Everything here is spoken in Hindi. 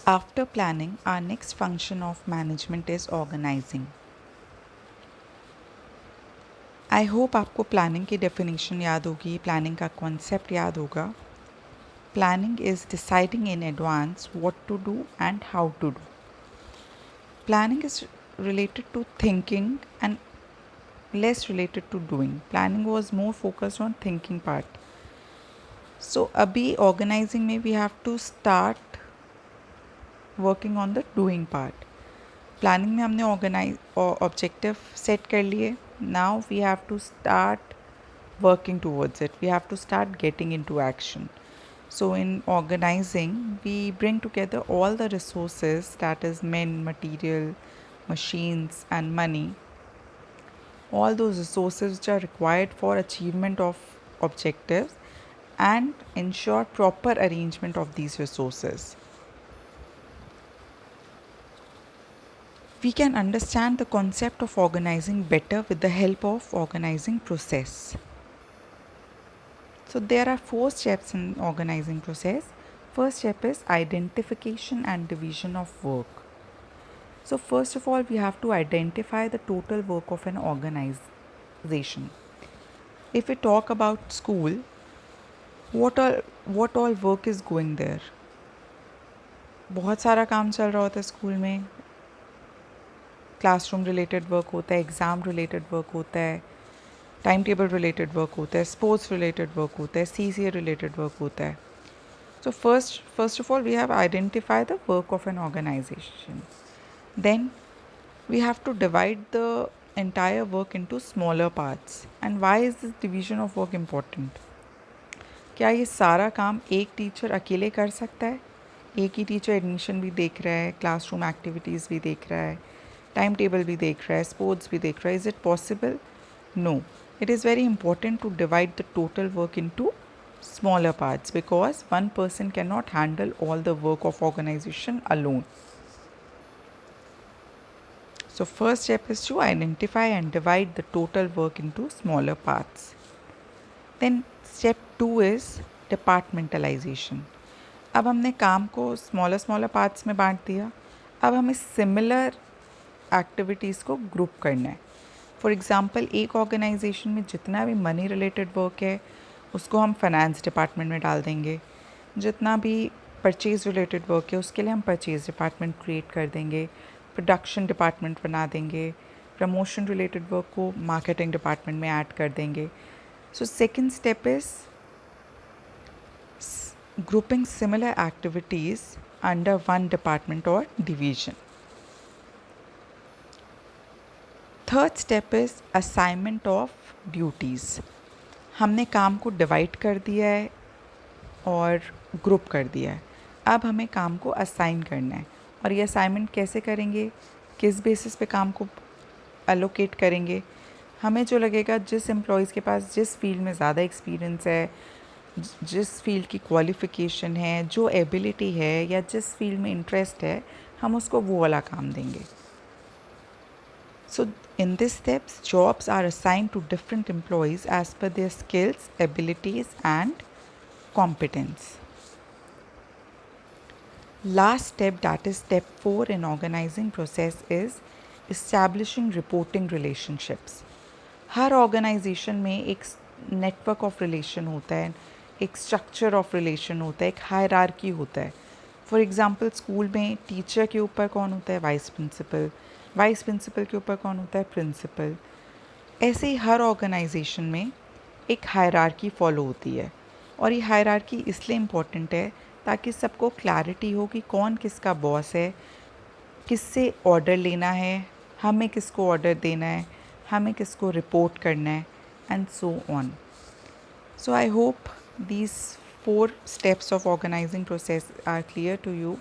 After planning, our next function of management is organizing. I hope आपको प्लानिंग की डेफिनेशन याद होगी, प्लानिंग का कॉन्सेप्ट याद होगा. Planning is deciding in advance what to do and how to do. Planning is related to thinking and less related to doing. Planning was more focused on thinking part. So abhi organizing mein we have to start working on the doing part. Planning में हमने ऑर्गेनाइज ऑब्जेक्टिव सेट कर लिए. Now we have to start working towards it. We have to start getting into action. So in organizing, we bring together all the resources, that is men, material, machines and money. All those resources which are required for achievement of objectives and ensure proper arrangement of these resources. We can understand the concept of organizing better with the help of organizing process. So there are 4 steps in organizing process. First step is identification and division of work. So first of all, we have to identify the total work of an organization. If we talk about school, what all work is going there? बहुत सारा काम चल रहा होता है स्कूल में. क्लासरूम रिलेटेड वर्क होता है, एग्ज़ाम रिलेटेड वर्क होता है, टाइम टेबल रिलेटेड वर्क होता है, स्पोर्ट्स रिलेटेड वर्क होता है, CCA रिलेटेड वर्क होता है. So first of all, we have identified the work of an organization. Then we have to divide the entire work into smaller parts. And why is this division of work important? क्या ये सारा काम एक टीचर अकेले कर सकता है? एक ही टीचर एडमिशन भी देख रहा है, क्लासरूम एक्टिविटीज़ भी देख रहा है, टाइम टेबल भी देख रहा है, स्पोर्ट्स भी देख रहा है. Is it possible? No. It is very important to divide the total work into smaller parts because one person cannot handle all the work of organization alone. So first step is to identify and divide the total work into smaller parts. Then step 2 is departmentalization. अब हमने काम को स्मॉलर पार्ट्स में बांट दिया. अब हमें सिमिलर एक्टिविटीज़ को ग्रुप करना है. फॉर एग्ज़ाम्पल, एक ऑर्गेनाइजेशन में जितना भी मनी रिलेटेड वर्क है उसको हम फाइनेंस डिपार्टमेंट में डाल देंगे. जितना भी परचेज़ रिलेटेड वर्क है उसके लिए हम परचेज़ डिपार्टमेंट क्रिएट कर देंगे, प्रोडक्शन डिपार्टमेंट बना देंगे, प्रमोशन रिलेटेड वर्क को मार्केटिंग डिपार्टमेंट में ऐड कर देंगे. So second step is grouping similar activities under one department or division. Third step is assignment of duties. हमने काम को डिवाइड कर दिया है और ग्रुप कर दिया है. अब हमें काम को असाइन करना है. और ये असाइनमेंट कैसे करेंगे, किस बेसिस पे काम को एलोकेट करेंगे? हमें जो लगेगा जिस एम्प्लॉयज़ के पास जिस फील्ड में ज़्यादा एक्सपीरियंस है, जिस फील्ड की क्वालिफ़िकेशन है, जो एबिलिटी है या जिस फील्ड में इंटरेस्ट है, हम उसको वो वाला काम देंगे. So in this steps, jobs are assigned to different employees as per their skills, abilities and competence. Last step, that is step 4 in organizing process, is establishing reporting relationships. हर ऑर्गेनाइजेशन में एक नेटवर्क ऑफ रिलेशन होता है, एक स्ट्रक्चर ऑफ रिलेशन होता है, एक हायरार्की होता है. फॉर एग्ज़ाम्पल, स्कूल में टीचर के ऊपर कौन होता है? Vice principal. वाइस प्रिंसिपल के ऊपर कौन होता है? प्रिंसिपल. ऐसे ही हर ऑर्गेनाइजेशन में एक हायरार्की फॉलो होती है. और ये हायरार्की इसलिए इम्पॉर्टेंट है ताकि सबको क्लैरिटी हो कि कौन किसका बॉस है, किससे ऑर्डर लेना है, हमें किसको ऑर्डर देना है, हमें किसको रिपोर्ट करना है, and so on. So I hope these 4 steps of organizing process are clear to you.